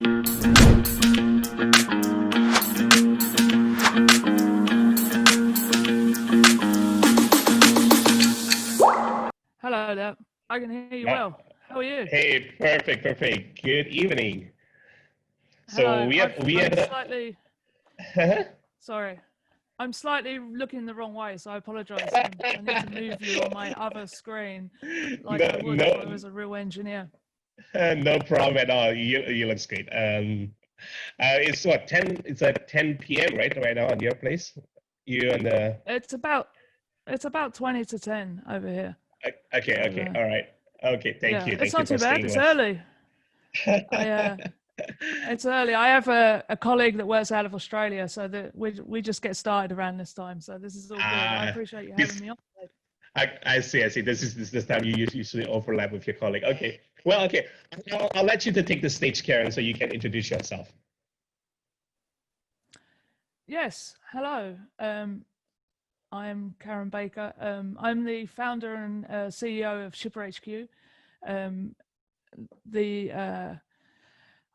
Hello there. I can hear you well. How are you? Hey, perfect, perfect. Good evening. Hello. So we I'm had slightly, sorry. I'm slightly looking the wrong way, so I apologize. I need to move you on my other screen like I would if I was a real engineer. no problem at all. You look great. It's what 10? It's at 10 p.m. right now on your place. You and the. It's about 20 to 10 over here. Okay, So, okay, all right. Okay, thank yeah, you, it's thank you not for too bad. staying It's with. early. It's early. I have a colleague that works out of Australia, so that we just get started around this time. So this is all good. I appreciate you having me on. I see. This is this time you usually overlap with your colleague. Okay. Well, okay. I'll let you to take the stage, Karen, so you can introduce yourself. Yes. Hello. I'm Karen Baker. I'm the founder and CEO of ShipperHQ.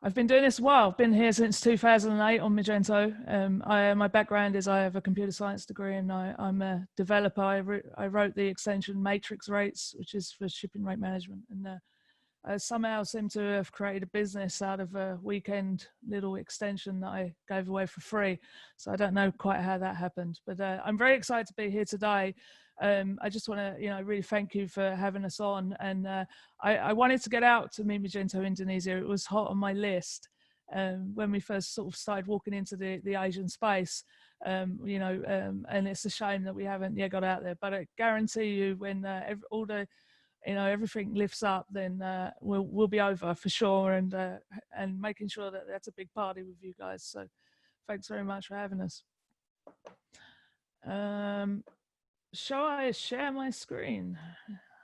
I've been doing this a while. I've been here since 2008 on Magento. My background is I have a computer science degree, and I'm a developer. I wrote the extension Matrix Rates, which is for shipping rate management, and I somehow seem to have created a business out of a weekend little extension that I gave away for free. So I don't know quite how that happened, but I'm very excited to be here today. I just want to, really thank you for having us on. And I wanted to get out to meet Magento Indonesia. It was hot on my list when we first sort of started walking into the Asian space. And it's a shame that we haven't yet got out there. But I guarantee you, when all the everything lifts up, then we'll be over for sure, and making sure that that's a big party with you guys. So thanks very much for having us. Shall I share my screen?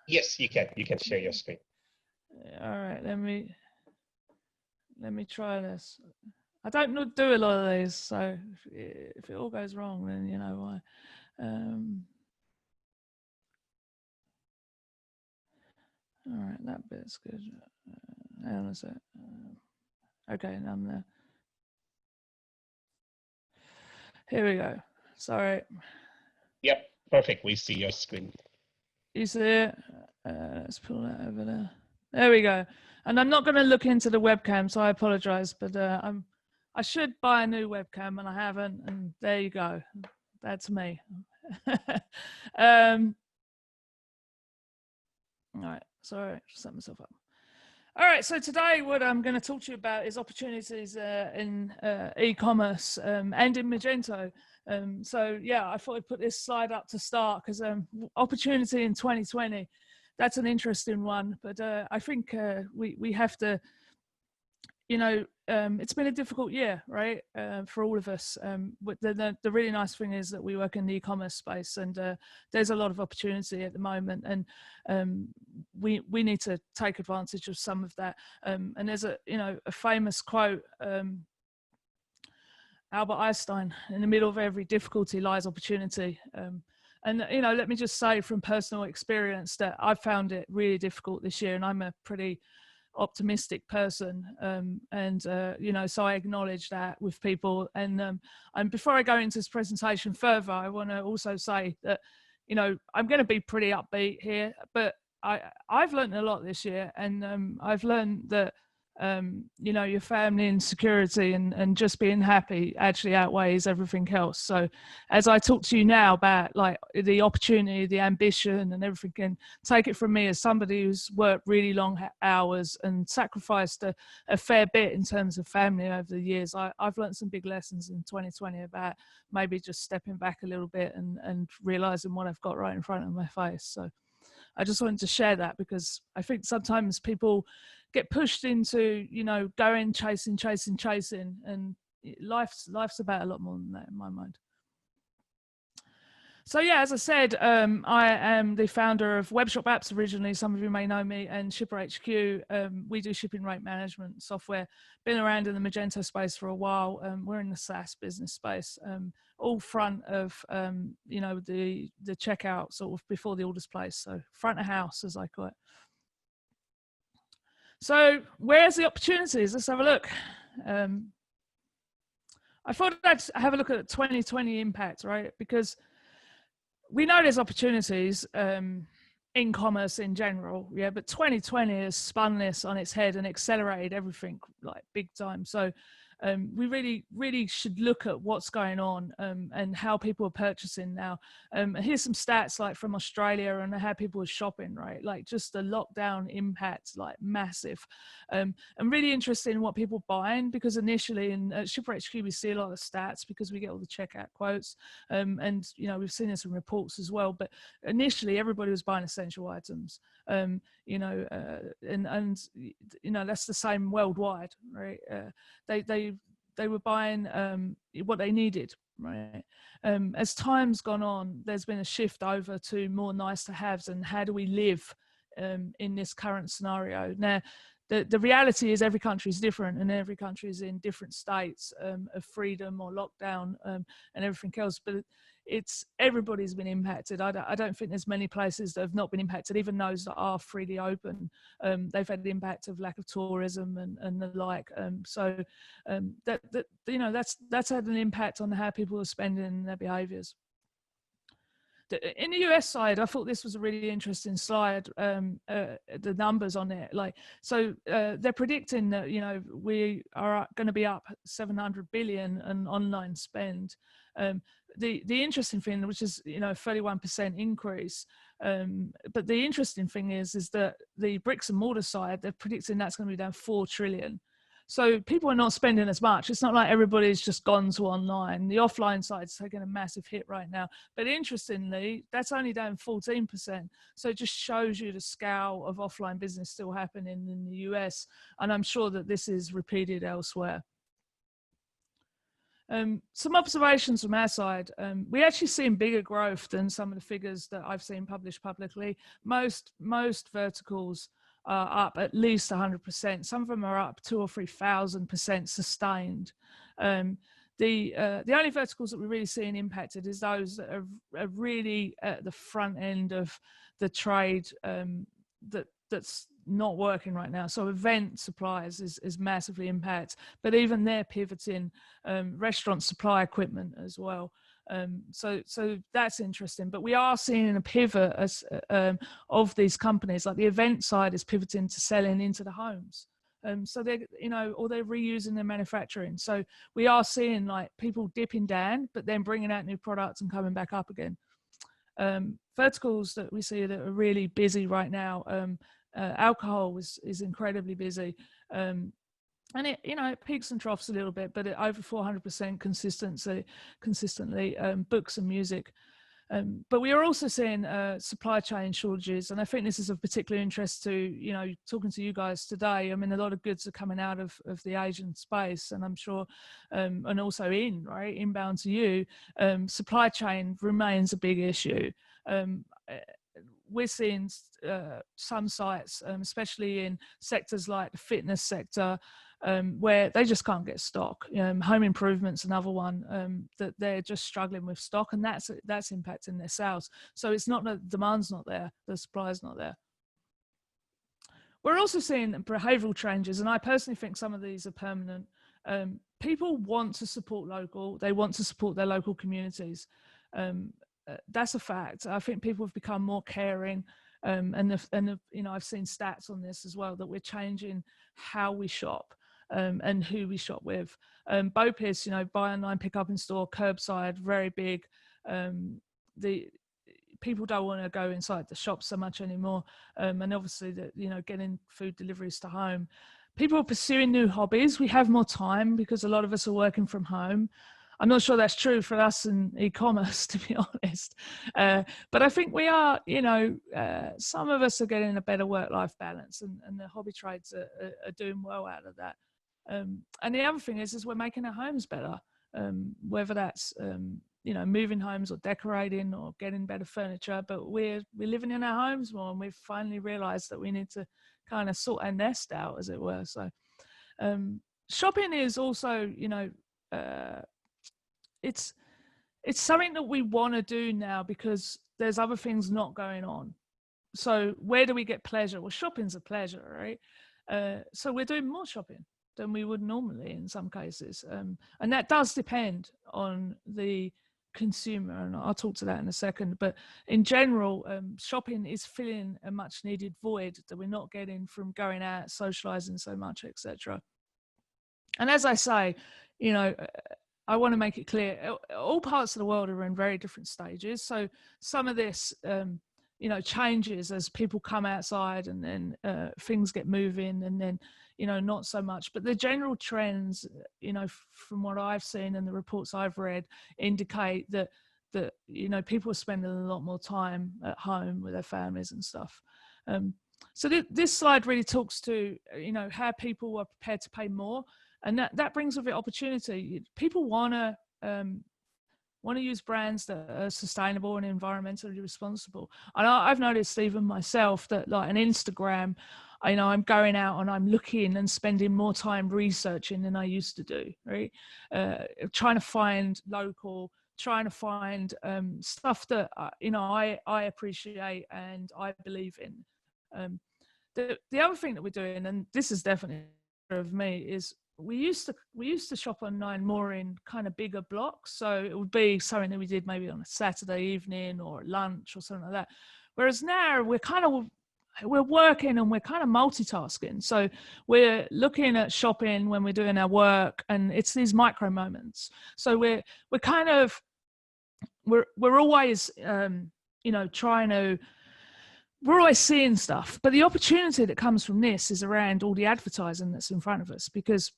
Yes, you can share your screen. All right, let me try this. I don't do a lot of these, so if it all goes wrong, then you know why. All right, that bit's good. Hang on a sec. Okay, now I'm there. Here we go. Sorry. Yep, perfect. We see your screen. You see it? Let's pull that over there. There we go. And I'm not going to look into the webcam, so I apologize. But I should buy a new webcam, and I haven't. And there you go. That's me. All right. Sorry, set myself up. All right, so today what I'm going to talk to you about is opportunities in e-commerce and in Magento. So yeah, I thought I'd put this slide up to start because opportunity in 2020, that's an interesting one. But I think we have to, it's been a difficult year, right, for all of us. But the really nice thing is that we work in the e-commerce space, and there's a lot of opportunity at the moment, and we need to take advantage of some of that. And there's a famous quote, Albert Einstein: "In the middle of every difficulty lies opportunity." And let me just say from personal experience that I found it really difficult this year, and I'm a pretty optimistic person, so I acknowledge that with people, and before I go into this presentation further, I want to also say that I'm going to be pretty upbeat here, but I've learned a lot this year, and I've learned that your family and security and just being happy actually outweighs everything else. So as I talk to you now about like the opportunity, the ambition and everything, and take it from me as somebody who's worked really long hours and sacrificed a fair bit in terms of family over the years, I've learned some big lessons in 2020 about maybe just stepping back a little bit and realizing what I've got right in front of my face. So I just wanted to share that, because I think sometimes people get pushed into, going chasing, and life's about a lot more than that in my mind. So yeah, as I said, I am the founder of Webshop Apps originally. Some of you may know me, and ShipperHQ. We do shipping rate management software. Been around in the Magento space for a while. We're in the SaaS business space, all front of the checkout sort of before the order's placed. So front of house, as I call it. So where's the opportunities? Let's have a look. I thought I'd have a look at 2020 impact, right? Because we know there's opportunities in commerce in general, yeah, but 2020 has spun this on its head and accelerated everything like big time. So we really should look at what's going on and how people are purchasing now. Here's some stats like from Australia and how people are shopping, right? Like just the lockdown impact, like massive. And really interested in what people are buying, because initially in ShipperHQ we see a lot of stats because we get all the checkout quotes, and you know, we've seen this in reports as well. But initially everybody was buying essential items, you know, and you know, that's the same worldwide, right? They were buying what they needed, right? As time's gone on, there's been a shift over to more nice to haves and how do we live in this current scenario. Now, the reality is every country is different and every country is in different states of freedom or lockdown and everything else. But everybody's been impacted. I don't think there's many places that have not been impacted, even those that are freely open. They've had the impact of lack of tourism and the like. So that you know, that's had an impact on how people are spending and their behaviours. In the US side, I thought this was a really interesting slide. The numbers on it, like, so they're predicting that, you know, we are going to be up 700 billion in online spend. The interesting thing, which is, you know, 31% increase. But the interesting thing is that the bricks and mortar side, they're predicting that's going to be down 4 trillion. So people are not spending as much. It's not like everybody's just gone to online. The offline side's taking a massive hit right now. But interestingly, that's only down 14%. So it just shows you the scale of offline business still happening in the US. And I'm sure that this is repeated elsewhere. Some observations from our side. We actually seen bigger growth than some of the figures that I've seen published publicly. Most verticals are up at least 100%. Some of them are up 2,000 or 3,000% sustained. The only verticals that we're really seeing impacted is those that are really at the front end of the trade that's not working right now. So event suppliers is massively impacted, but even they're pivoting. Restaurant supply equipment as well. So that's interesting. But we are seeing a pivot of these companies, like the event side is pivoting to selling into the homes. So they're, you know, or they're reusing their manufacturing. So we are seeing like people dipping down, but then bringing out new products and coming back up again. Verticals that we see that are really busy right now. Alcohol is incredibly busy. And it, you know, it peaks and troughs a little bit, but over 400% consistently, books and music. But we are also seeing supply chain shortages, and I think this is of particular interest to, you know, talking to you guys today. I mean, a lot of goods are coming out of the Asian space, and I'm sure, and also inbound to you, supply chain remains a big issue. We're seeing some sites, especially in sectors like the fitness sector, where they just can't get stock. Home improvement's another one that they're just struggling with stock, and that's impacting their sales. So it's not that demand's not there, the supply's not there. We're also seeing behavioural changes, and I personally think some of these are permanent. People want to support local, they want to support their local communities. That's a fact. I think people have become more caring, and you know, I've seen stats on this as well, that we're changing how we shop and who we shop with. BOPIS, you know, buy online, pick up in store, curbside, very big. The people don't want to go inside the shop so much anymore, and obviously that, you know, getting food deliveries to home. People are pursuing new hobbies. We have more time because a lot of us are working from home. I'm not sure that's true for us in e-commerce, to be honest. But I think we are, you know, some of us are getting a better work-life balance, and the hobby trades are doing well out of that. And the other thing is we're making our homes better, whether that's, you know, moving homes or decorating or getting better furniture, but we're living in our homes more, and we've finally realized that we need to kind of sort our nest out, as it were. So shopping is also, you know, it's something that we want to do now because there's other things not going on. So where do we get pleasure? Well, shopping's a pleasure, right? So we're doing more shopping. than we would normally in some cases. And that does depend on the consumer, and I'll talk to that in a second. But in general, shopping is filling a much needed void that we're not getting from going out, socializing so much, etc. And as I say, you know, I want to make it clear, all parts of the world are in very different stages. So some of this, you know, changes as people come outside, and then things get moving, and then, you know, not so much. But the general trends, you know, from what I've seen and the reports I've read, indicate that you know, people are spending a lot more time at home with their families and stuff. So this slide really talks to, you know, how people are prepared to pay more. And that brings with it opportunity. People want to use brands that are sustainable and environmentally responsible. And I've noticed even myself that, like, an Instagram, you know, I'm going out and I'm looking and spending more time researching than I used to do, right? Trying to find local, trying to find stuff that, you know, I appreciate and I believe in. The other thing that we're doing, and this is definitely of me, is we used to shop online more in kind of bigger blocks. So it would be something that we did maybe on a Saturday evening or lunch or something like that. Whereas now we're working and we're kind of multitasking. So we're looking at shopping when we're doing our work, and it's these micro moments. So we're always, you know, we're always seeing stuff. But the opportunity that comes from this is around all the advertising that's in front of us, because,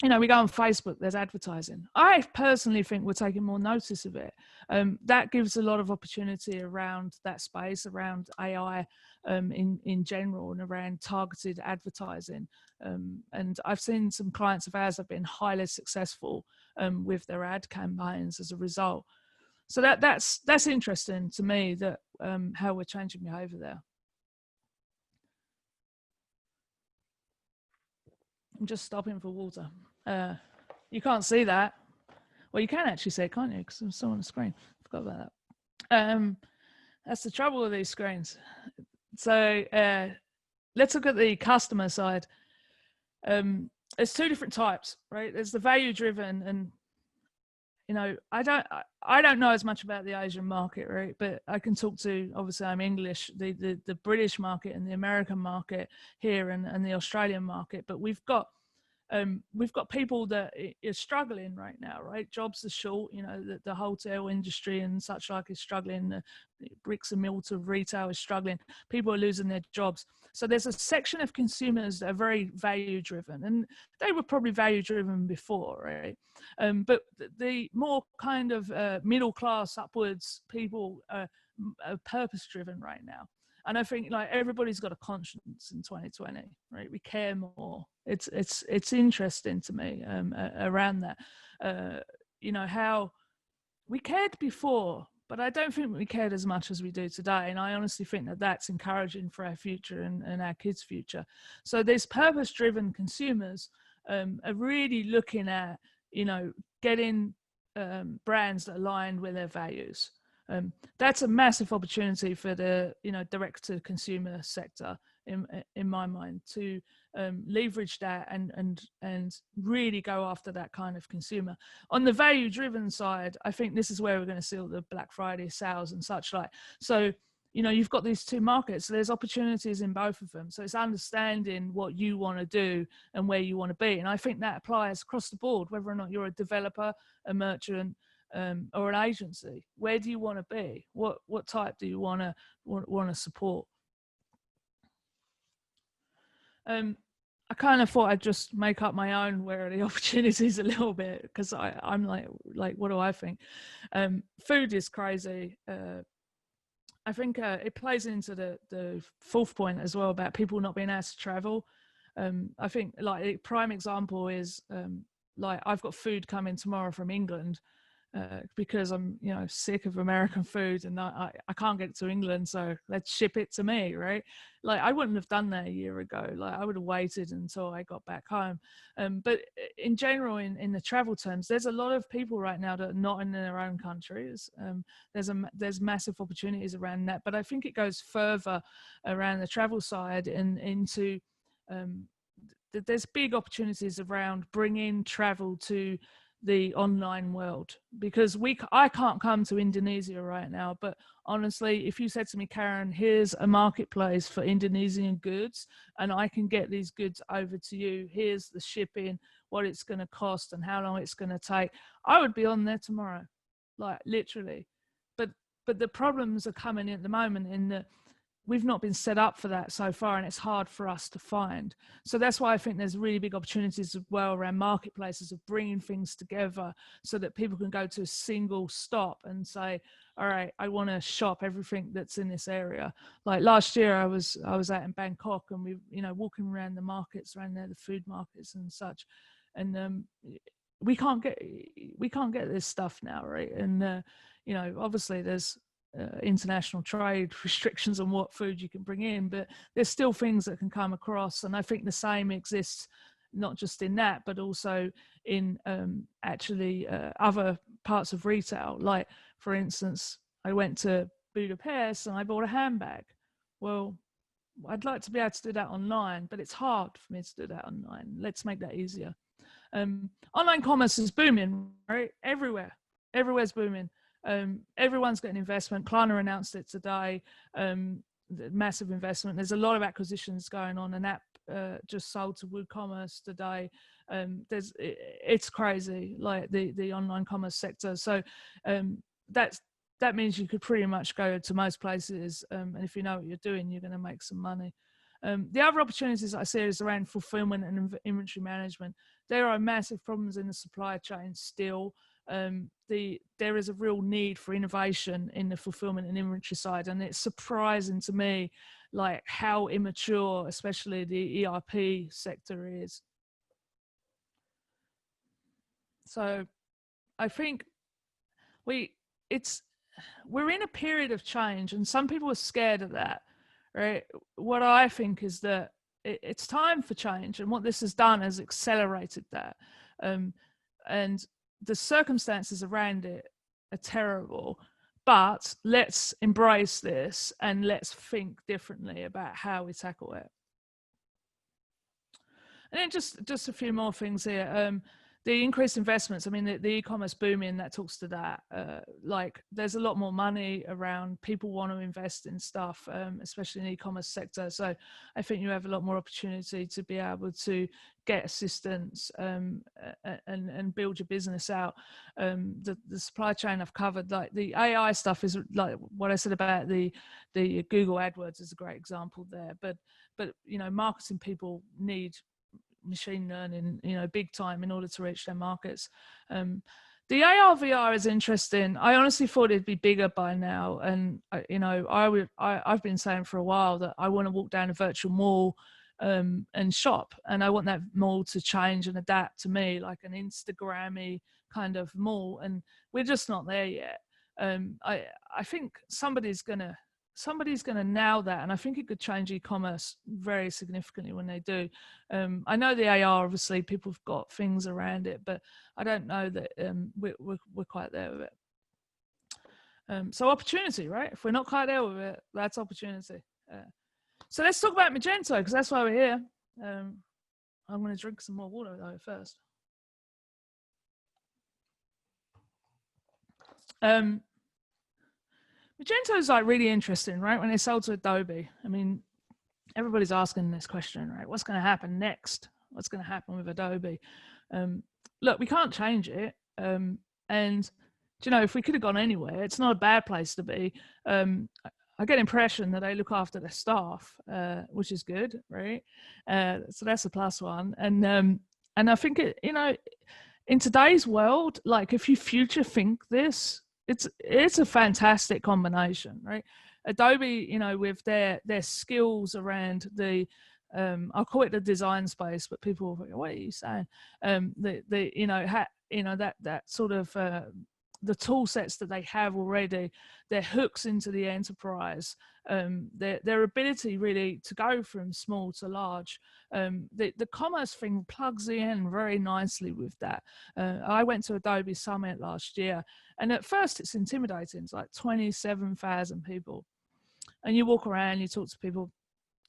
you know, we go on Facebook, there's advertising. I personally think we're taking more notice of it. That gives a lot of opportunity around that space, around AI in general, and around targeted advertising. And I've seen some clients of ours have been highly successful with their ad campaigns as a result. So that's interesting to me, that how we're changing behavior there. I'm just stopping for water. You can't see that. Well, you can actually see it, can't you? Because I'm still on the screen. Forgot about that. That's the trouble with these screens. So let's look at the customer side. There's two different types, right? There's the value driven, and, you know, I don't know as much about the Asian market, right? But I can talk to, obviously I'm English, the British market and the American market here, and the Australian market. But we've got people that are struggling right now, right? Jobs are short, you know, the hotel industry and such like is struggling. The bricks and mortar retail is struggling. People are losing their jobs. So there's a section of consumers that are very value driven, and they were probably value driven before, right? But the more kind of middle class upwards people are purpose driven right now. And I think, like, everybody's got a conscience in 2020, right? We care more. It's interesting to me around that. You know, how we cared before, but I don't think we cared as much as we do today. And I honestly think that that's encouraging for our future and our kids' future. So these purpose-driven consumers are really looking at, you know, getting brands that align with their values. That's a massive opportunity for the, you know, direct to consumer sector in my mind, to leverage that and really go after that kind of consumer. On the value driven side, I think this is where we're going to see all the Black Friday sales and such like. So, you know, you've got these two markets. So there's opportunities in both of them. So it's understanding what you want to do and where you want to be. And I think that applies across the board, whether or not you're a developer, a merchant, or an agency. Where do you want to be? What type do you want to support? I kind of thought I'd just make up my own where are the opportunities a little bit, because I'm like, what do I think? Food is crazy. I think it plays into the fourth point as well about people not being able to travel. I think, like, a prime example is like, I've got food coming tomorrow from England because I'm, you know, sick of American food, and I can't get it to England, so let's ship it to me, right? Like, I wouldn't have done that a year ago. Like, I would have waited until I got back home. But in general, in the travel terms, there's a lot of people right now that are not in their own countries. There's massive opportunities around that, but I think it goes further around the travel side and into there's big opportunities around bringing travel to the online world, because I can't come to Indonesia right now, but honestly, if you said to me, Karen, here's a marketplace for Indonesian goods and I can get these goods over to you, here's the shipping, what it's going to cost and how long it's going to take, I would be on there tomorrow, like literally. But the problems are coming in at the moment in that we've not been set up for that so far, and it's hard for us to find. So that's why I think there's really big opportunities as well around marketplaces of bringing things together so that people can go to a single stop and say, all right, I want to shop everything that's in this area. Like last year I was out in Bangkok, and we, walking around the markets around there, the food markets and such. And we can't get this stuff now, right? And obviously there's international trade restrictions on what food you can bring in, but there's still things that can come across. And I think the same exists not just in that, but also in other parts of retail. Like, for instance, I went to Budapest and I bought a handbag. Well, I'd like to be able to do that online, but it's hard for me to do that online. Let's make that easier. Online commerce is booming, right? Everywhere's booming. Everyone's getting investment. Klarna announced it today. Massive investment. There's a lot of acquisitions going on. An app just sold to WooCommerce today. It's crazy, like the online commerce sector. So that means you could pretty much go to most places, and if you know what you're doing, you're going to make some money. The other opportunities I see is around fulfillment and inventory management. There are massive problems in the supply chain still. There is a real need for innovation in the fulfillment and inventory side, and it's surprising to me like how immature especially the ERP sector is. So I think we're in a period of change, and some people are scared of that, right? What I think is that it's time for change, and what this has done has accelerated that. And the circumstances around it are terrible, but let's embrace this and let's think differently about how we tackle it. And then just a few more things here. The increased investments, I mean, the e-commerce booming, that talks to that. Like, there's a lot more money around. People want to invest in stuff, especially in the e-commerce sector. So I think you have a lot more opportunity to be able to get assistance and build your business out. The supply chain I've covered, like the AI stuff is like what I said about the Google AdWords is a great example there. But marketing people need machine learning, big time in order to reach their markets. The AR VR is interesting. I honestly thought it'd be bigger by now, and I've been saying for a while that I want to walk down a virtual mall and shop, and I want that mall to change and adapt to me, like an Instagram-y kind of mall, and we're just not there yet. I think somebody's gonna nail that, and I think it could change e-commerce very significantly when they do. I know the AR, obviously people have got things around it, but I don't know that we're quite there with it. So opportunity, right? If we're not quite there with it, that's opportunity. So let's talk about Magento, because that's why we're here. I'm going to drink some more water though first. Magento is like really interesting, right? When they sold to Adobe, I mean, everybody's asking this question, right? What's going to happen next? What's going to happen with Adobe? Look, we can't change it. And if we could have gone anywhere, it's not a bad place to be. I get the impression that they look after their staff, which is good, right? So that's a plus one. And I think in today's world, like if you future think this, it's a fantastic combination, right? Adobe, with their skills around the I'll call it the design space, but people will go, what are you saying? That sort of the tool sets that they have already, their hooks into the enterprise, their ability really to go from small to large. The commerce thing plugs in very nicely with that. I went to Adobe Summit last year, and at first it's intimidating. It's like 27,000 people. And you walk around, you talk to people,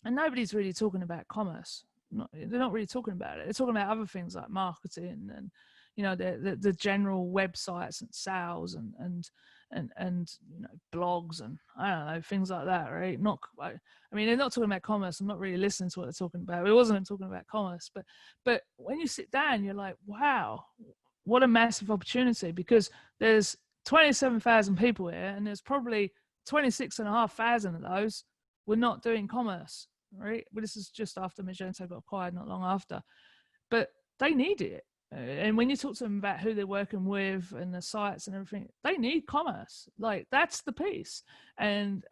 and nobody's really talking about commerce. they're not really talking about it. They're talking about other things like marketing and, you know, the general websites and sales and you know, blogs and I don't know, things like that, right? Not, I mean, they're not talking about commerce. I'm not really listening to what they're talking about. It wasn't talking about commerce, but when you sit down, you're like, wow, what a massive opportunity, because there's 27,000 people here, and there's probably 26,500 of those were not doing commerce, right? But this is just after Magento got acquired, not long after. But they need it. And when you talk to them about who they're working with and the sites and everything, they need commerce. Like, that's the piece. And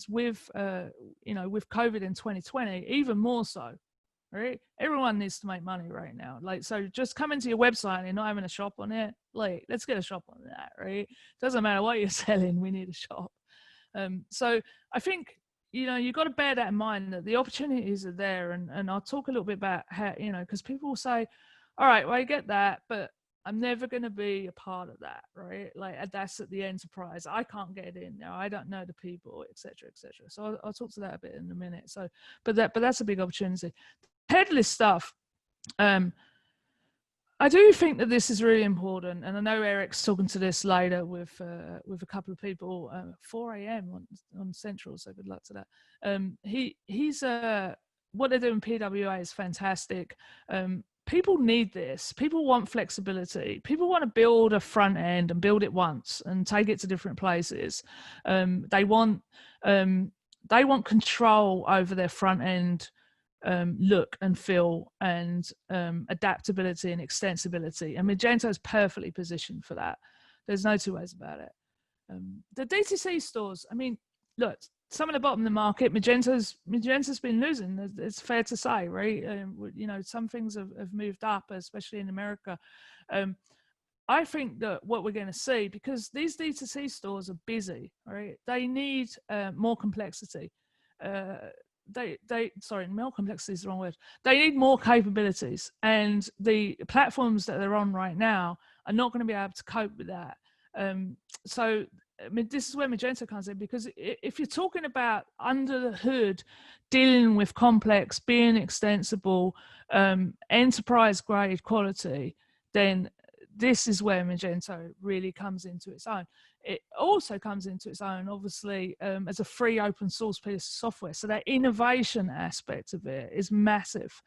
with you know, with COVID in 2020, even more so, right? Everyone needs to make money right now. Like, so just come into your website and you're not having a shop on it. Like, let's get a shop on that, right? Doesn't matter what you're selling, we need a shop. So I think, you know, you've got to bear that in mind, that the opportunities are there. And I'll talk a little bit about how, you know, because people will say, all right, well, I get that, but I'm never going to be a part of that, right? Like, that's at the enterprise. I can't get in there. I don't know the people, etc., etc. So I'll talk to that a bit in a minute. So, but that's a big opportunity. Headless stuff. I do think that this is really important, and I know Eric's talking to this later with a couple of people. 4 a.m. on Central, so good luck to that. He's what they're doing PWA is fantastic. People need this. People want flexibility. People want to build a front end and build it once and take it to different places. They want control over their front end look and feel, and adaptability and extensibility. And Magento is perfectly positioned for that. There's no two ways about it. The DTC stores, I mean, look, some of the bottom of the market, Magento's been losing. It's fair to say, right? You know, some things have moved up, especially in America. I think that what we're going to see, because these D2C stores are busy, right? They need more complexity. Sorry, more complexity is the wrong word. They need more capabilities, and the platforms that they're on right now are not going to be able to cope with that. So, I mean, this is where Magento comes in, because if you're talking about under the hood, dealing with complex, being extensible, enterprise grade quality, then this is where Magento really comes into its own. It also comes into its own, obviously, as a free open source piece of software. So that innovation aspect of it is massive.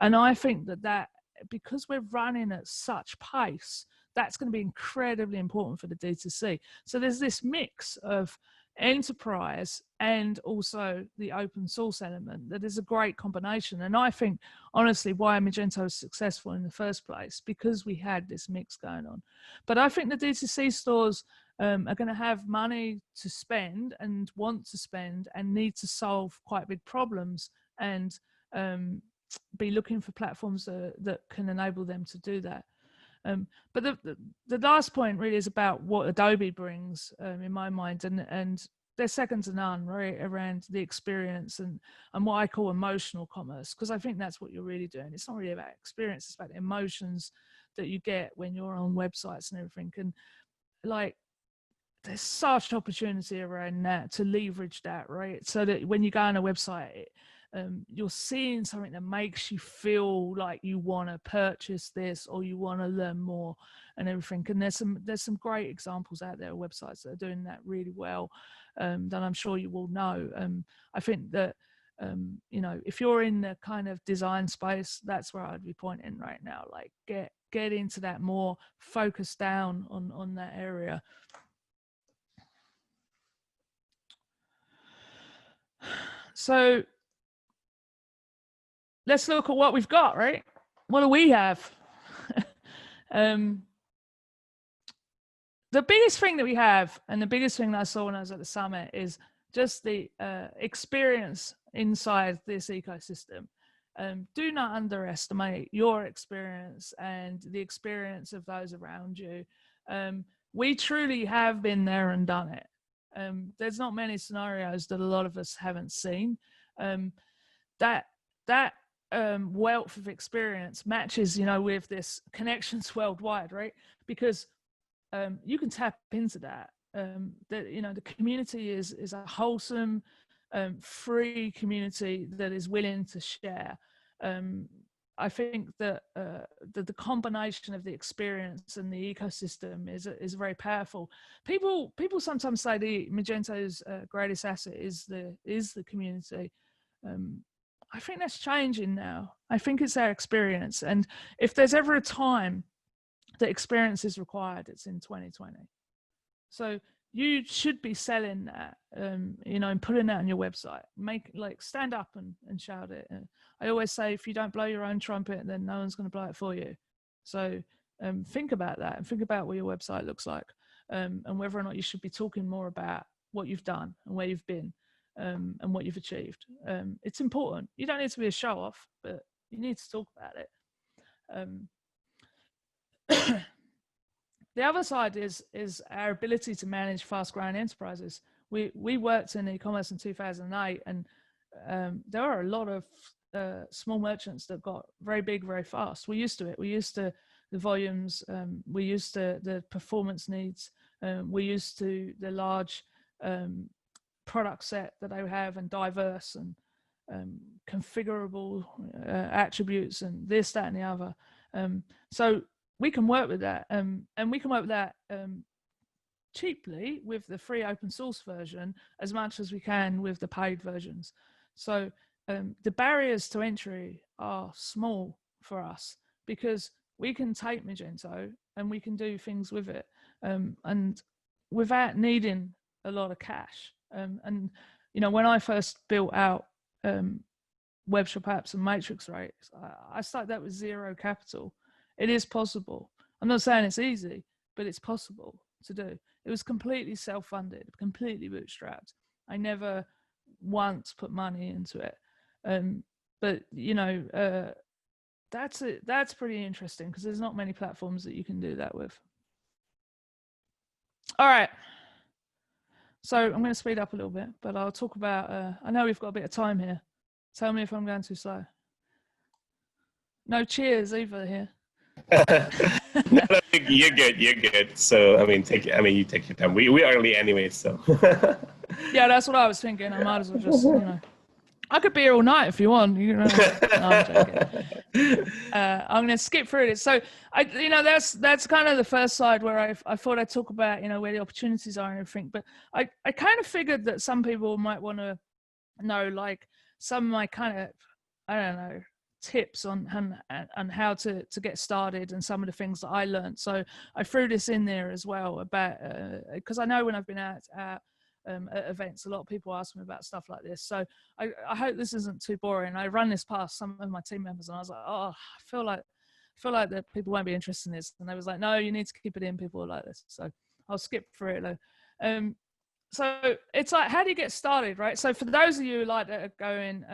And I think that because we're running at such pace, that's going to be incredibly important for the D2C. So there's this mix of enterprise and also the open source element that is a great combination. And I think, honestly, why Magento is successful in the first place, because we had this mix going on. But I think the D2C stores are going to have money to spend and want to spend and need to solve quite big problems, and be looking for platforms that can enable them to do that. But the last point really is about what Adobe brings, in my mind, and they're second to none, right, around the experience and what I call emotional commerce, because I think that's what you're really doing. It's not really about experience, it's about the emotions that you get when you're on websites and everything. And like, there's such opportunity around that to leverage that, right? So that when you go on a website, you're seeing something that makes you feel like you want to purchase this or you want to learn more and everything. And there's some great examples out there, websites that are doing that really well, that I'm sure you will know. I think that, you know, if you're in the kind of design space, that's where I'd be pointing right now. Like, get into that more, focus down on that area. So let's look at what we've got, right? What do we have? The biggest thing that we have, and the biggest thing that I saw when I was at the summit, is just the experience inside this ecosystem. Do not underestimate your experience and the experience of those around you. We truly have been there and done it. There's not many scenarios that a lot of us haven't seen. That wealth of experience matches, you know, with this connections worldwide, right? Because you can tap into that. You know, the community is a wholesome, free community that is willing to share. I think that the combination of the experience and the ecosystem is very powerful. People sometimes say the Magento's greatest asset is the community. I think that's changing now. I think it's our experience, and if there's ever a time that experience is required, it's in 2020. So you should be selling that, you know, and putting that on your website. Stand up and shout it. I always say, if you don't blow your own trumpet, then no one's going to blow it for you. So think about that, and think about what your website looks like, and whether or not you should be talking more about what you've done and where you've been, and what you've achieved. It's important. You don't need to be a show off, but you need to talk about it. The other side is our ability to manage fast-growing enterprises. We worked in e-commerce in 2008, and there are a lot of small merchants that got very big very fast. We're used to it. We're used to the volumes. We're used to the performance needs. We're used to the large product set that they have, and diverse and configurable attributes, and this, that, and the other. So we can work with that, and we can work with that cheaply with the free open source version as much as we can with the paid versions. So the barriers to entry are small for us, because we can take Magento and we can do things with it, and without needing a lot of cash. And you know, when I first built out webshop apps and matrix rates, I started that with zero capital. It is possible. I'm not saying it's easy, but it's possible to do. It was completely self-funded, completely bootstrapped. I never once put money into it. But you know, that's pretty interesting, because there's not many platforms that you can do that with. All right. So I'm going to speed up a little bit, but I'll talk about, I know we've got a bit of time here. Tell me if I'm going too slow. No cheers either here. No, you're good. You're good. So I mean, you take your time. We early anyway, so. Yeah, that's what I was thinking. I might as well just, you know, I could be here all night if you want. You know, no, I'm joking. I'm going to skip through this. So you know, that's kind of the first side where I thought I'd talk about, you know, where the opportunities are and everything. But I kind of figured that some people might want to know, like, some of my kind of, I don't know, tips on how to get started, and some of the things that I learned. So I threw this in there as well about, because I know when I've been at events, a lot of people ask me about stuff like this. So I hope this isn't too boring. I run this past some of my team members, and I was like, oh, I feel like that people won't be interested in this. And they was like, no, you need to keep it in. People are like this. So I'll skip through it though. So it's like, how do you get started, right? So for those of you like that are going,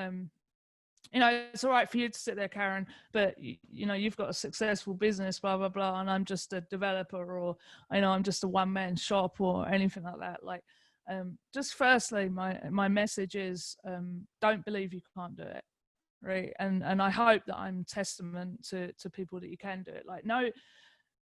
you know, it's all right for you to sit there, Karen, but you know, you've got a successful business, blah, blah, blah, and I'm just a developer, or, you know, I'm just a one-man shop or anything like that. Like, just firstly, my message is, don't believe you can't do it, right? And I hope that I'm testament to people that you can do it. Like,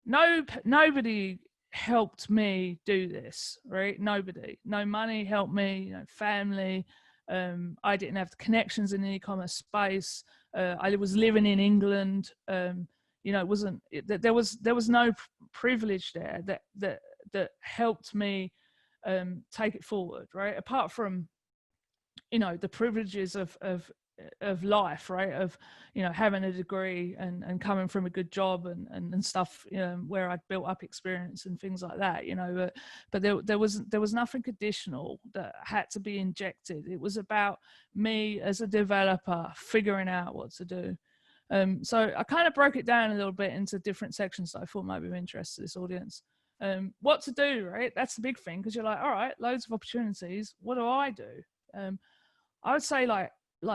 nobody helped me do this, right? Nobody. No money helped me, you know, family. I didn't have the connections in the e-commerce space. I was living in England. You know, there was no privilege there that helped me take it forward, right? Apart from, you know, the privileges of life, right? Of, you know, having a degree and coming from a good job and stuff, you know, where I'd built up experience and things like that, you know, but there was nothing additional that had to be injected. It was about me as a developer figuring out what to do. So I kind of broke it down a little bit into different sections that I thought might be of interest to this audience. What to do, right? That's the big thing, because you're like, all right, loads of opportunities. What do I do? I would say like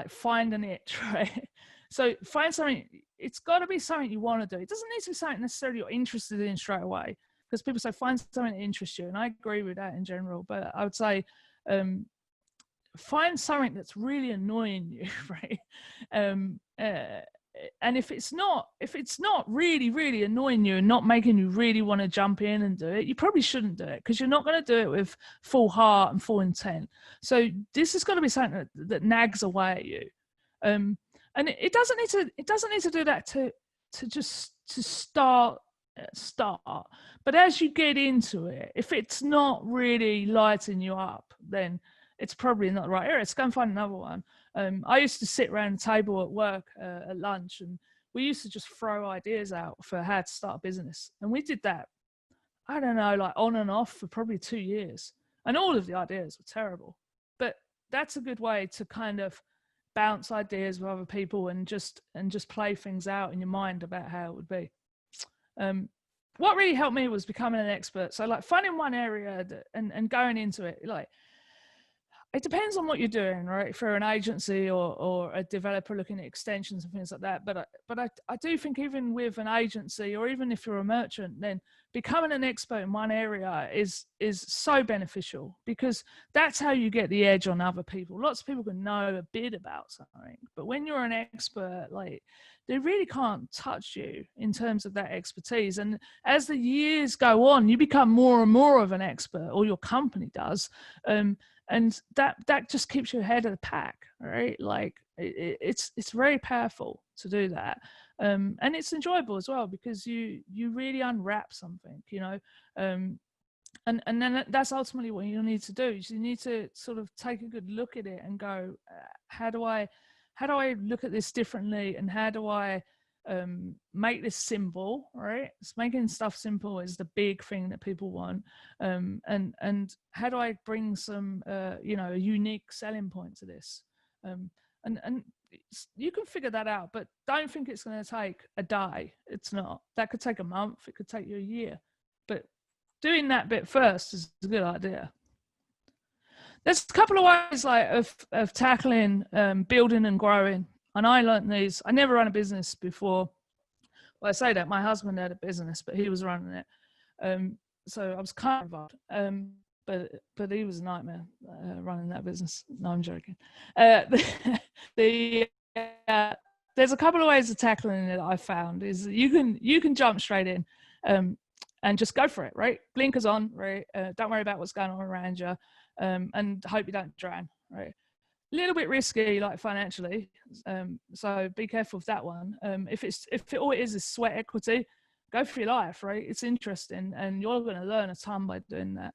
find an itch, right? So find something. It's got to be something you want to do. It doesn't need to be something necessarily you're interested in straight away, because people say find something that interests you, and I agree with that in general. But I would say find something that's really annoying you, right? And if it's not really, really annoying you and not making you really want to jump in and do it, you probably shouldn't do it, because you're not going to do it with full heart and full intent. So this has got to be something that nags away at you. And it doesn't need to do that to start, but as you get into it, if it's not really lighting you up, then it's probably not the right area. Let's go and find another one. I used to sit around the table at work at lunch, and we used to just throw ideas out for how to start a business. And we did that, I don't know, like on and off for probably 2 years. And all of the ideas were terrible. But that's a good way to kind of bounce ideas with other people and just play things out in your mind about how it would be. What really helped me was becoming an expert. So like finding one area and going into it, like, it depends on what you're doing, right? For an agency or a developer looking at extensions and things like that. But I do think even with an agency, or even if you're a merchant, then becoming an expert in one area is so beneficial, because that's how you get the edge on other people. Lots of people can know a bit about something, but when you're an expert, like, they really can't touch you in terms of that expertise. And as the years go on, you become more and more of an expert, or your company does. And that just keeps you ahead of the pack, right? Like it's very powerful to do that, and it's enjoyable as well, because you really unwrap something, you know, and then that's ultimately what you need to do. Is you need to sort of take a good look at it and go, how do I look at this differently, and how do I make this simple, right? It's making stuff simple is the big thing that people want. And how do I bring some, you know, a unique selling point to this? And you can figure that out, but don't think it's going to take a day. It's not. That could take a month. It could take you a year. But doing that bit first is a good idea. There's a couple of ways like of tackling building and growing. And I learned these. I never run a business before. Well, I say that my husband had a business, but he was running it. So I was kind of involved. But he was a nightmare running that business. No, I'm joking. There's a couple of ways of tackling it I found. Is you can jump straight in and just go for it, right? Blinkers on, right? Don't worry about what's going on around you, and hope you don't drown, right? A little bit risky, like financially, so be careful with that one. If all it is sweat equity, go for your life, right? It's interesting, and you're going to learn a ton by doing that.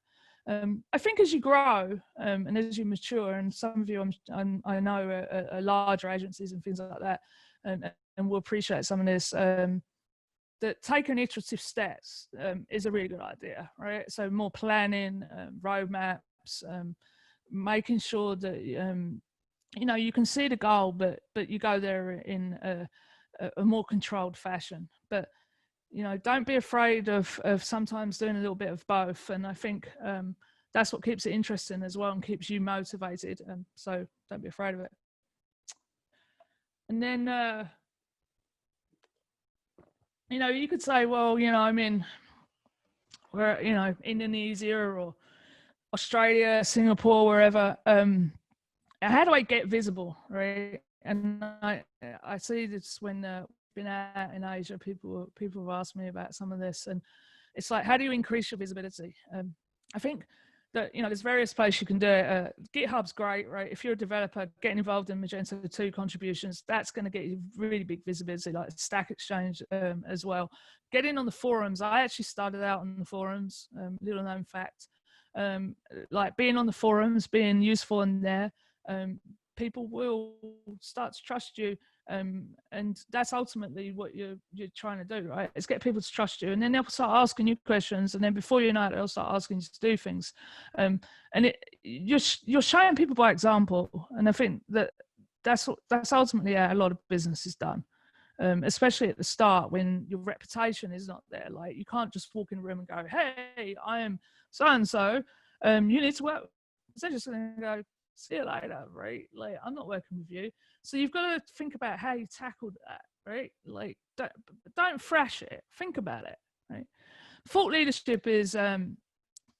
I think as you grow and as you mature, and some of you I know are larger agencies and things like that, and will appreciate some of this, that taking iterative steps is a really good idea, right? So more planning, roadmaps, making sure that you know, you can see the goal, but you go there in a more controlled fashion. But you know, don't be afraid of sometimes doing a little bit of both. And I think that's what keeps it interesting as well, and keeps you motivated. And so don't be afraid of it. And then you know, you could say, well, you know, I'm in, where, you know, Indonesia or Australia, Singapore, wherever. How do I get visible, right? And I see this when been out in Asia, people have asked me about some of this, and it's like, how do you increase your visibility? I think that, you know, there's various places you can do it. GitHub's great, right? If you're a developer, getting involved in Magento 2 contributions, that's going to get you really big visibility, like Stack Exchange as well. Getting on the forums. I actually started out on the forums, little known fact. Like being on the forums, being useful in there, people will start to trust you, and that's ultimately what you're trying to do, right? Is get people to trust you, and then they'll start asking you questions, and then before you know it, they'll start asking you to do things, and you're showing people by example. And I think that's ultimately how a lot of business is done, especially at the start when your reputation is not there. Like, you can't just walk in a room and go, hey, I am so and so, you need to work. They're just going to go, see you later, right? Like, I'm not working with you. So you've got to think about how you tackled that, right? Like, don't thrash it. Think about it, right? Thought leadership is,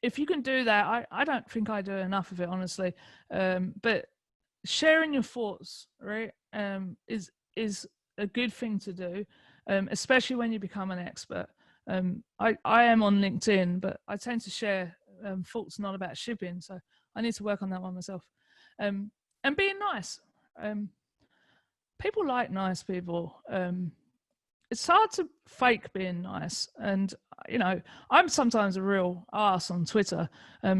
if you can do that, I don't think I do enough of it, honestly. But sharing your thoughts, right, is a good thing to do, especially when you become an expert. I am on LinkedIn, but I tend to share thoughts not about shipping, so I need to work on that one myself. And being nice. people like nice people. It's hard to fake being nice, and I'm sometimes a real arse on Twitter,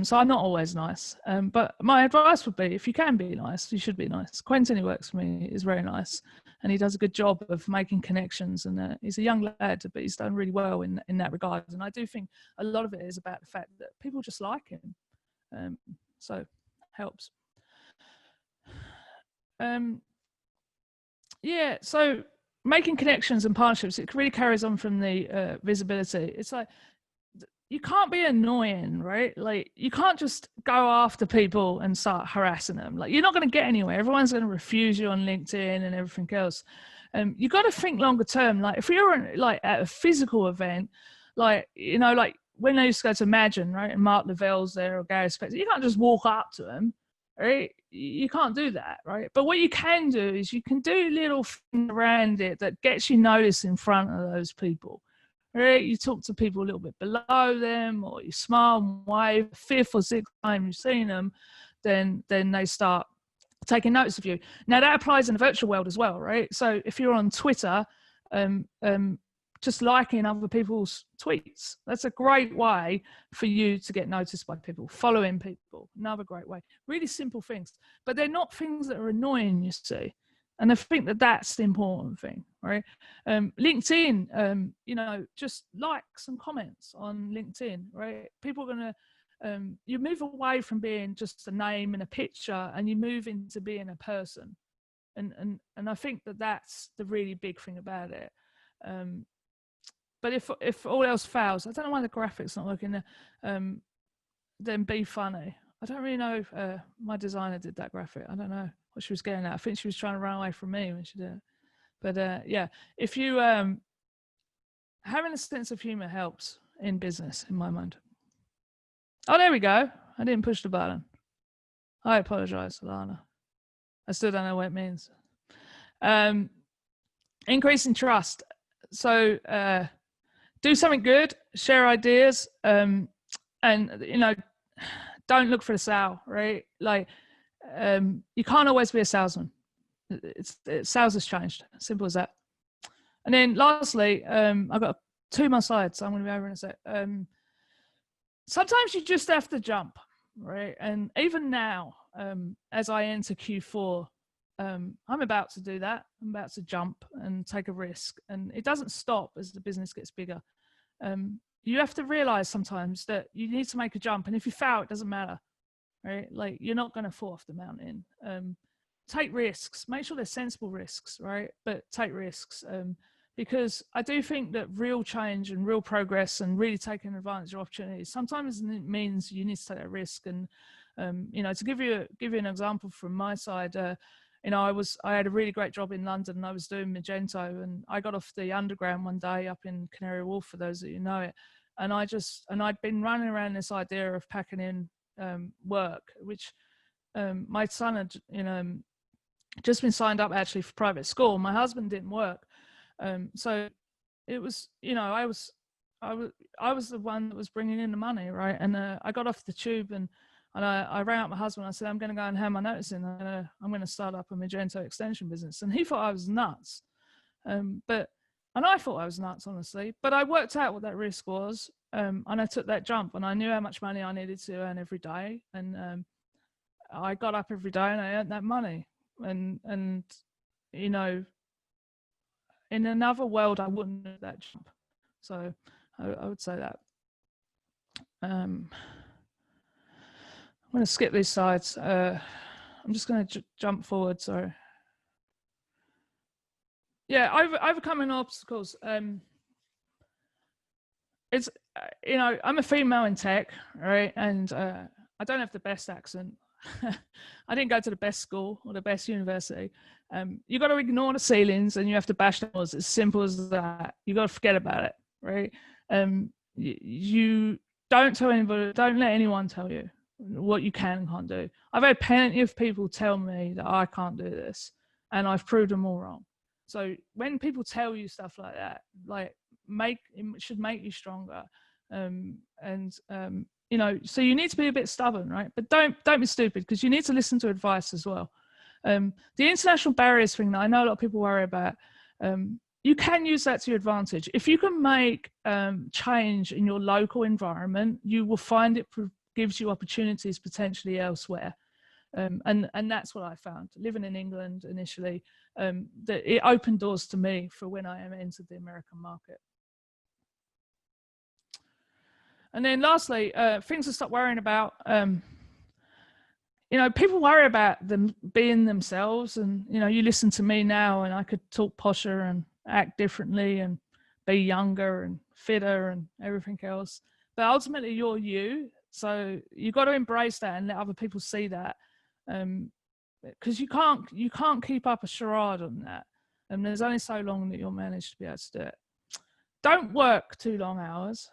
so I'm not always nice. But my advice would be, if you can be nice, you should be nice. Quentin, who works for me, is very nice, and he does a good job of making connections. And he's a young lad, but he's done really well in that regard. And I do think a lot of it is about the fact that people just like him, so helps. Yeah, so making connections and partnerships, it really carries on from the visibility. It's like, you can't be annoying, right? Like, you can't just go after people and start harassing them. Like, you're not going to get anywhere. Everyone's going to refuse you on LinkedIn and everything else. You got to think longer term. Like, if you're like at a physical event, like, like when I used to go to Magento, right, and Mark Lavell's there or Gary Spector, you can't just walk up to them. Right? You can't do that, right? But what you can do is you can do little things around it that gets you noticed in front of those people, right? You talk to people a little bit below them, or you smile and wave. Fifth or sixth time you've seen them, then they start taking notice of you. Now that applies in the virtual world as well, right? So if you're on Twitter, just liking other people's tweets, that's a great way for you to get noticed by people. Following people, another great way. Really simple things, but they're not things that are annoying, you see. And I think that that's the important thing, right? LinkedIn, just likes and comments on LinkedIn, right? People are gonna, you move away from being just a name and a picture, and you move into being a person. And I think that that's the really big thing about it. But if all else fails, I don't know why the graphics not working there, then be funny. I don't really know if my designer did that graphic. I don't know what she was getting at. I think she was trying to run away from me when she did it. But yeah, if you having a sense of humor helps in business, in my mind. Oh, there we go. I didn't push the button. I apologize, Alana. I still don't know what it means. Increasing trust. So do something good, share ideas, and don't look for the sale, right? Like, you can't always be a salesman. Sales has changed. Simple as that. And then lastly, I've got 2 more slides, so I'm going to be over in a sec. Sometimes you just have to jump, right? And even now, as I enter Q4, I'm about to do that. I'm about to jump and take a risk, and it doesn't stop as the business gets bigger. You have to realize sometimes that you need to make a jump, and if you fail, it doesn't matter, right? Like, you're not going to fall off the mountain. Take risks, make sure they're sensible risks, right? But take risks, because I do think that real change and real progress and really taking advantage of opportunities, sometimes it means you need to take that risk. And to give you an example from my side, I had a really great job in London, and I was doing Magento, and I got off the underground one day up in Canary Wharf, for those that you know it, and I'd been running around this idea of packing in work, which my son had just been signed up actually for private school. My husband didn't work, so it was I was the one that was bringing in the money, right? And I got off the tube, and I rang up my husband. I said, I'm going to go and hand my notice in. I'm going to start up a Magento extension business. And he thought I was nuts. And I thought I was nuts, honestly. But I worked out what that risk was. And I took that jump, and I knew how much money I needed to earn every day. And I got up every day and I earned that money. And in another world, I wouldn't do that jump. So I would say that. I'm going to skip these slides. I'm just going to jump forward. Sorry. Yeah, overcoming obstacles. It's I'm a female in tech, right? And I don't have the best accent. I didn't go to the best school or the best university. You got to ignore the ceilings, and you have to bash the walls. It's simple as that. You got to forget about it, right? You don't tell anybody. Don't let anyone tell you what you can and can't do. I've had plenty of people tell me that I can't do this, and I've proved them all wrong. So when people tell you stuff like that, it should make you stronger. So you need to be a bit stubborn, right? But don't be stupid, because you need to listen to advice as well. The international barriers thing that I know a lot of people worry about, you can use that to your advantage. If you can make change in your local environment, you will find it gives you opportunities potentially elsewhere. And that's what I found. Living in England initially, that it opened doors to me for when I entered the American market. And then lastly, things to stop worrying about. People worry about them being themselves, and you listen to me now and I could talk posher and act differently and be younger and fitter and everything else, but ultimately you're you, so you've got to embrace that and let other people see that, because you can't keep up a charade on that, and there's only so long that you'll manage to be able to do it. Don't work too long hours,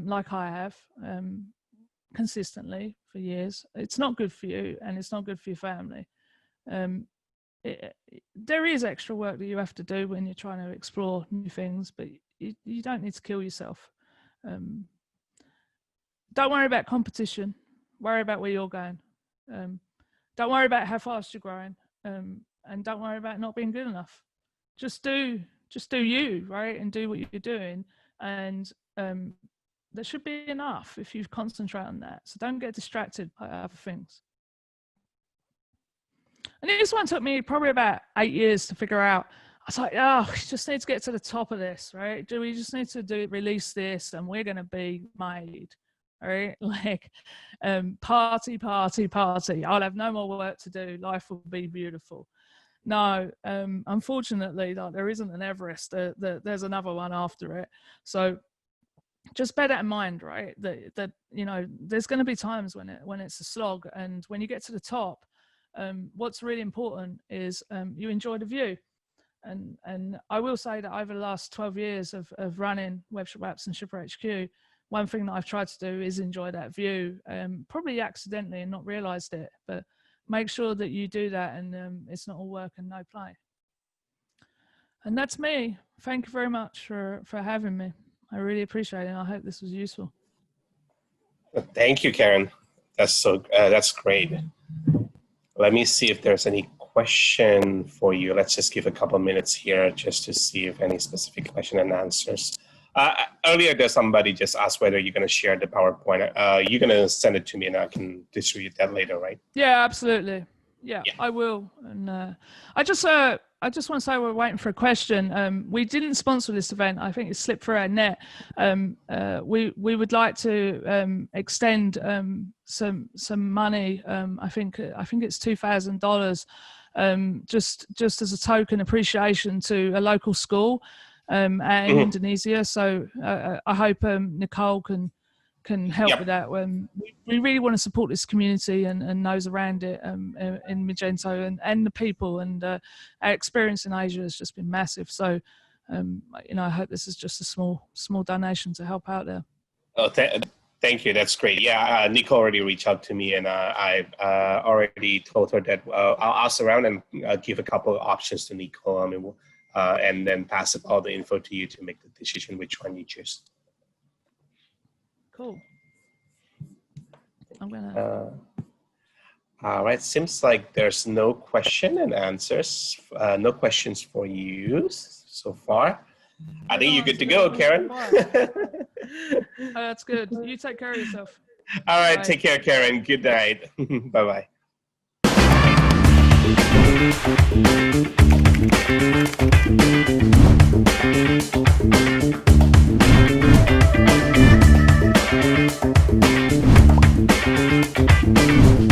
like I have, consistently for years. It's not good for you, and it's not good for your family. There is extra work that you have to do when you're trying to explore new things, but you don't need to kill yourself. Don't worry about competition. Worry about where you're going. Don't worry about how fast you're growing, and don't worry about not being good enough. Just do you, right, and do what you're doing, and there should be enough if you concentrate on that. So don't get distracted by other things. And this one took me probably about 8 years to figure out. I was like, oh, we just need to get to the top of this, right? Do we just need to release this and we're going to be made, right? Like, party. I'll have no more work to do. Life will be beautiful. No, unfortunately, like, there isn't an Everest. There's another one after it. So just bear that in mind, right? That there's going to be times when it's a slog, and when you get to the top, what's really important is you enjoy the view. And I will say that over the last 12 years of running Webshop Apps and ShipperHQ, one thing that I've tried to do is enjoy that view, probably accidentally and not realized it, but make sure that you do that, and it's not all work and no play. And that's me. Thank you very much for having me. I really appreciate it, and I hope this was useful. Thank you, Karen. That's great. Let me see if there's any question for you. Let's just give a couple minutes here just to see if any specific question and answers. Earlier, there's somebody just asked whether you're going to share the PowerPoint. You're going to send it to me, and I can distribute that later, right? Yeah, absolutely. Yeah. I will. And I just want to say we're waiting for a question. We didn't sponsor this event. I think it slipped through our net. We would like to extend some money. I think it's $2,000, just as a token appreciation to a local school in Indonesia. So I hope Nicole can help with that. We really want to support this community and those around it in Magento and the people, and our experience in Asia has just been massive. So I hope this is just a small donation to help out there. Oh, thank you. That's great. Yeah, Nicole already reached out to me, and I already told her that I'll ask around and give a couple of options to Nicole, and then pass all the info to you to make the decision which one you choose. Cool. I'm gonna. All right. Seems like there's no question and answers. No questions for you so far. I think you're good to go, Karen. Oh, that's good. You take care of yourself. All right. Bye. Take care, Karen. Good night. Bye-bye. Thank you.